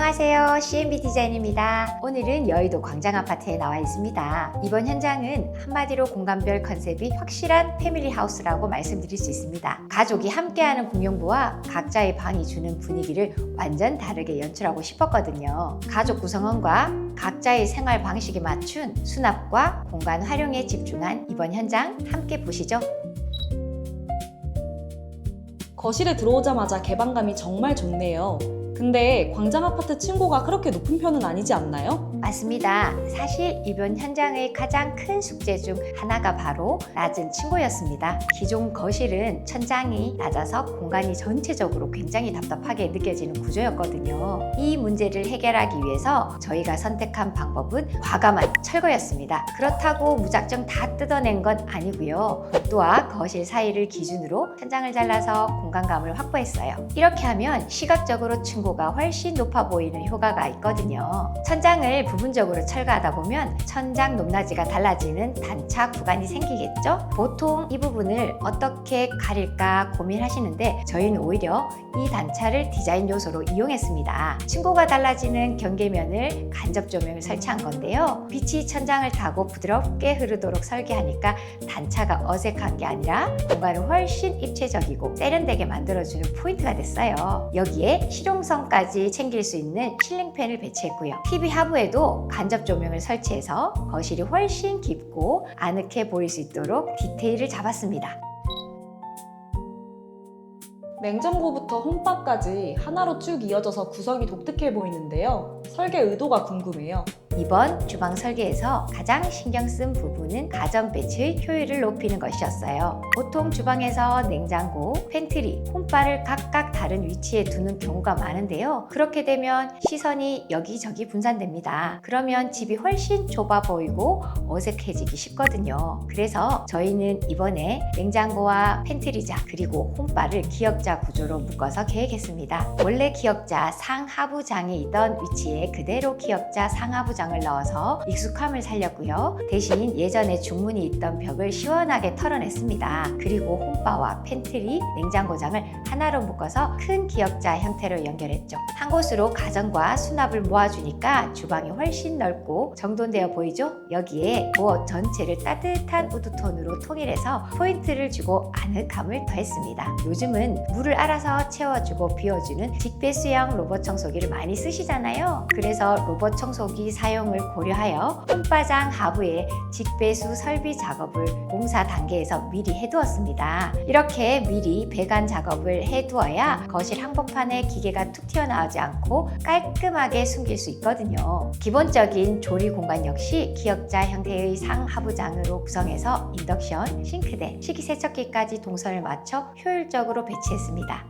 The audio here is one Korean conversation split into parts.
안녕하세요. CMB 디자인입니다. 오늘은 여의도 광장아파트에 나와 있습니다. 이번 현장은 한마디로 공간별 컨셉이 확실한 패밀리 하우스라고 말씀드릴 수 있습니다. 가족이 함께하는 공용부와 각자의 방이 주는 분위기를 완전 다르게 연출하고 싶었거든요. 가족 구성원과 각자의 생활 방식에 맞춘 수납과 공간 활용에 집중한 이번 현장 함께 보시죠. 거실에 들어오자마자 개방감이 정말 좋네요. 근데 광장아파트 층고가 그렇게 높은 편은 아니지 않나요? 맞습니다. 사실 이번 현장의 가장 큰 숙제 중 하나가 바로 낮은 층고였습니다. 기존 거실은 천장이 낮아서 공간이 전체적으로 굉장히 답답하게 느껴지는 구조였거든요. 이 문제를 해결하기 위해서 저희가 선택한 방법은 과감한 철거였습니다. 그렇다고 무작정 다 뜯어낸 건 아니고요. 복도와 거실 사이를 기준으로 천장을 잘라서 공간감을 확보했어요. 이렇게 하면 시각적으로 층고가 훨씬 높아 보이는 효과가 있거든요. 천장을 부분적으로 철거하다 보면 천장 높낮이가 달라지는 단차 구간이 생기겠죠? 보통 이 부분을 어떻게 가릴까 고민하시는데 저희는 오히려 이 단차를 디자인 요소로 이용했습니다. 층고가 달라지는 경계면을 간접 조명을 설치한 건데요. 빛이 천장을 타고 부드럽게 흐르도록 설계하니까 단차가 어색한 게 아니라 공간을 훨씬 입체적이고 세련되게 만들어주는 포인트가 됐어요. 여기에 실용성까지 챙길 수 있는 실링팬을 배치했고요. TV 하부에도 간접 조명을 설치해서 거실이 훨씬 깊고 아늑해 보일 수 있도록 디테일을 잡았습니다. 냉장고부터 홈바까지 하나로 쭉 이어져서 구성이 독특해 보이는데요. 설계 의도가 궁금해요. 이번 주방 설계에서 가장 신경 쓴 부분은 가전 배치의 효율을 높이는 것이었어요. 보통 주방에서 냉장고, 팬트리, 홈바를 각각 다른 위치에 두는 경우가 많은데요. 그렇게 되면 시선이 여기저기 분산됩니다. 그러면 집이 훨씬 좁아 보이고 어색해지기 쉽거든요. 그래서 저희는 이번에 냉장고와 팬트리자 그리고 홈바를 기역자 구조로 묶어서 계획했습니다. 원래 기역자 상하부장에 있던 위치에 그대로 기역자 상하부장을 넣어서 익숙함을 살렸고요. 대신 예전에 중문이 있던 벽을 시원하게 털어냈습니다. 그리고 홈바와 팬트리, 냉장고장을 하나로 묶어서 큰 기역자 형태로 연결했죠. 한 곳으로 가전과 수납을 모아주니까 주방이 훨씬 넓고 정돈되어 보이죠? 여기에 부엌 전체를 따뜻한 우드톤으로 통일해서 포인트를 주고 아늑함을 더했습니다. 요즘은 물을 알아서 채워주고 비워주는 직배수형 로봇 청소기를 많이 쓰시잖아요. 그래서 로봇 청소기 사용을 고려하여 홈바장 하부에 직배수 설비 작업을 공사 단계에서 미리 해두었습니다. 이렇게 미리 배관 작업을 해두어야 거실 한복판에 기계가 툭 튀어나오지 않고 깔끔하게 숨길 수 있거든요. 기본적인 조리 공간 역시 기역자 형태의 상하부장으로 구성해서 인덕션, 싱크대, 식기세척기까지 동선을 맞춰 효율적으로 배치했습니다.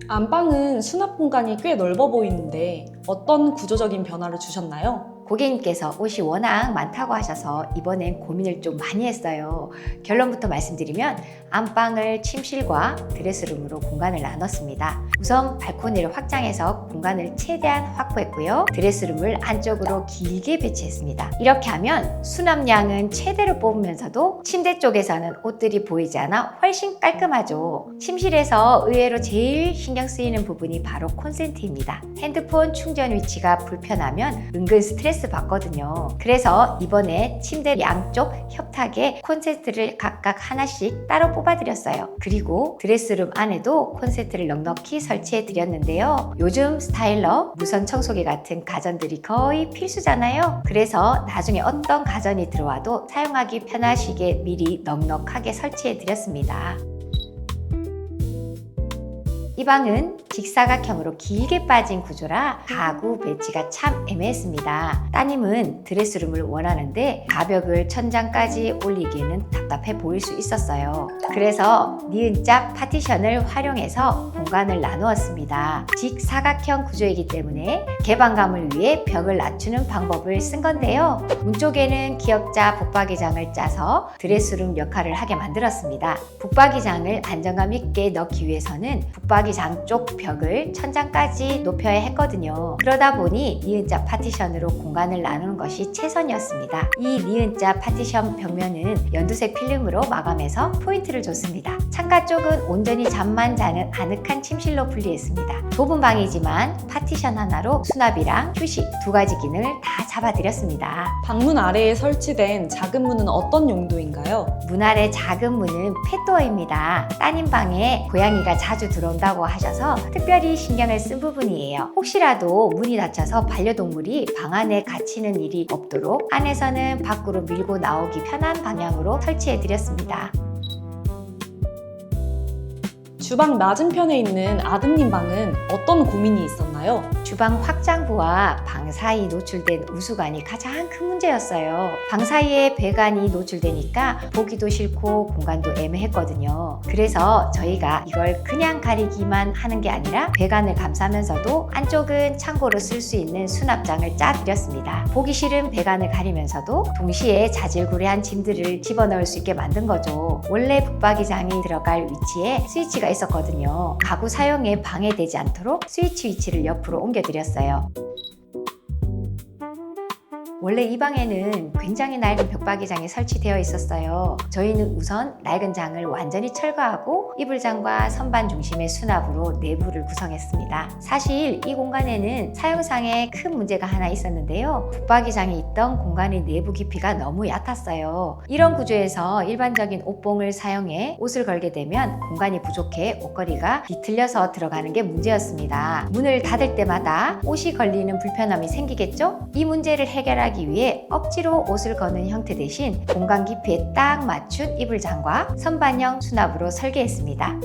안방은 수납 공간이 꽤 넓어 보이는데 어떤 구조적인 변화를 주셨나요? 고객님께서 옷이 워낙 많다고 하셔서 이번엔 고민을 좀 많이 했어요. 결론부터 말씀드리면 안방을 침실과 드레스룸으로 공간을 나눴습니다. 우선 발코니를 확장해서 공간을 최대한 확보했고요. 드레스룸을 안쪽으로 길게 배치했습니다. 이렇게 하면 수납량은 최대로 뽑으면서도 침대 쪽에서는 옷들이 보이지 않아 훨씬 깔끔하죠. 침실에서 의외로 제일 신경 쓰이는 부분이 바로 콘센트입니다. 핸드폰 충전 위치가 불편하면 은근 스트레스 받거든요. 그래서 이번에 침대 양쪽 협탁에 콘센트를 각각 하나씩 따로 뽑아드렸어요. 그리고 드레스룸 안에도 콘센트를 넉넉히 설치해 드렸는데요. 요즘 스타일러, 무선 청소기 같은 가전들이 거의 필수잖아요. 그래서 나중에 어떤 가전이 들어와도 사용하기 편하시게 미리 넉넉하게 설치해 드렸습니다. 이 방은 직사각형으로 길게 빠진 구조라 가구 배치가 참 애매했습니다. 따님은 드레스룸을 원하는데 가벽을 천장까지 올리기에는 답답해 보일 수 있었어요. 그래서 니은자 파티션을 활용해서 공간을 나누었습니다. 직사각형 구조이기 때문에 개방감을 위해 벽을 낮추는 방법을 쓴 건데요. 문 쪽에는 기역자 붙박이장을 짜서 드레스룸 역할을 하게 만들었습니다. 붙박이장을 안정감 있게 넣기 위해서는 붙박이장 쪽 벽을 천장까지 높여야 했거든요. 그러다 보니 니은자 파티션으로 공간을 나누는 것이 최선이었습니다. 이 니은자 파티션 벽면은 연두색 필름으로 마감해서 포인트를 줬습니다. 창가 쪽은 온전히 잠만 자는 아늑한 침실로 분리했습니다. 좁은 방이지만 파티션 하나로 수납이랑 휴식 두 가지 기능을 다 잡아드렸습니다. 방문 아래에 설치된 작은 문은 어떤 용도인가요? 문 아래 작은 문은 펫도어입니다. 따님 방에 고양이가 자주 들어온다고 하셔서 특별히 신경을 쓴 부분이에요. 혹시라도 문이 닫혀서 반려동물이 방 안에 갇히는 일이 없도록 안에서는 밖으로 밀고 나오기 편한 방향으로 설치해드렸습니다. 주방 맞은편에 있는 아드님 방은 어떤 고민이 있었나요? 주방 확장부와 방 사이 노출된 우수관이 가장 큰 문제였어요. 방 사이에 배관이 노출되니까 보기도 싫고 공간도 애매했거든요. 그래서 저희가 이걸 그냥 가리기만 하는 게 아니라 배관을 감싸면서도 안쪽은 창고로 쓸 수 있는 수납장을 짜드렸습니다. 보기 싫은 배관을 가리면서도 동시에 자질구레한 짐들을 집어넣을 수 있게 만든 거죠. 원래 붙박이장이 들어갈 위치에 스위치가 있었거든요. 가구 사용에 방해되지 않도록 스위치 위치를 옆으로 옮겨드렸어요. 원래 이 방에는 굉장히 낡은 벽박이장이 설치되어 있었어요. 저희는 우선 낡은 장을 완전히 철거하고 이불장과 선반 중심의 수납으로 내부를 구성했습니다. 사실 이 공간에는 사용상에 큰 문제가 하나 있었는데요. 붙박이장이 있던 공간의 내부 깊이가 너무 얕았어요. 이런 구조에서 일반적인 옷봉을 사용해 옷을 걸게 되면 공간이 부족해 옷걸이가 뒤틀려서 들어가는 게 문제였습니다. 문을 닫을 때마다 옷이 걸리는 불편함이 생기겠죠? 이 문제를 해결하기 위해 억지로 옷을 거는 형태 대신 공간 깊이에 딱 맞춘 이불장과 선반형 수납으로 설계했습니다.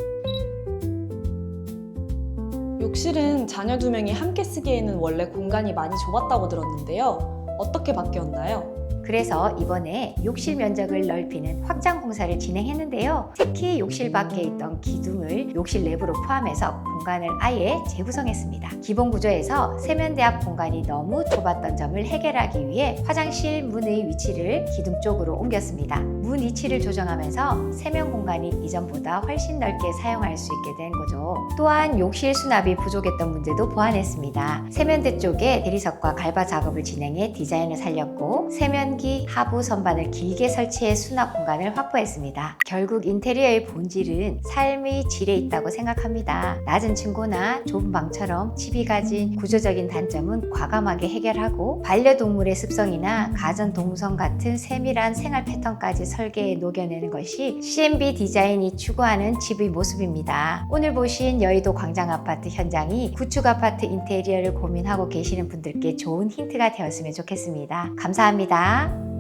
욕실은 자녀 2명이 함께 쓰기에는 원래 공간이 많이 좁았다고 들었는데요. 어떻게 바뀌었나요? 그래서 이번에 욕실 면적을 넓히는 확장 공사를 진행했는데요. 특히 욕실 밖에 있던 기둥을 욕실 내부로 포함해서 공간을 아예 재구성했습니다. 기본 구조에서 세면대 앞 공간이 너무 좁았던 점을 해결하기 위해 화장실 문의 위치를 기둥 쪽으로 옮겼습니다. 문 위치를 조정하면서 세면 공간이 이전보다 훨씬 넓게 사용할 수 있게 된 거죠. 또한 욕실 수납이 부족했던 문제도 보완했습니다. 세면대 쪽에 대리석과 갈바 작업을 진행해 디자인을 살렸고 세면기 하부 선반을 길게 설치해 수납 공간을 확보했습니다. 결국 인테리어의 본질은 삶의 질에 있다고 생각합니다. 낮은 층고나 좁은 방처럼 집이 가진 구조적인 단점은 과감하게 해결하고 반려동물의 습성이나 가전 동선 같은 세밀한 생활 패턴까지 설계에 녹여내는 것이 CMB 디자인이 추구하는 집의 모습입니다. 오늘 보신 여의도 광장아파트 현장이 구축 아파트 인테리어를 고민하고 계시는 분들께 좋은 힌트가 되었으면 좋겠습니다. 감사합니다.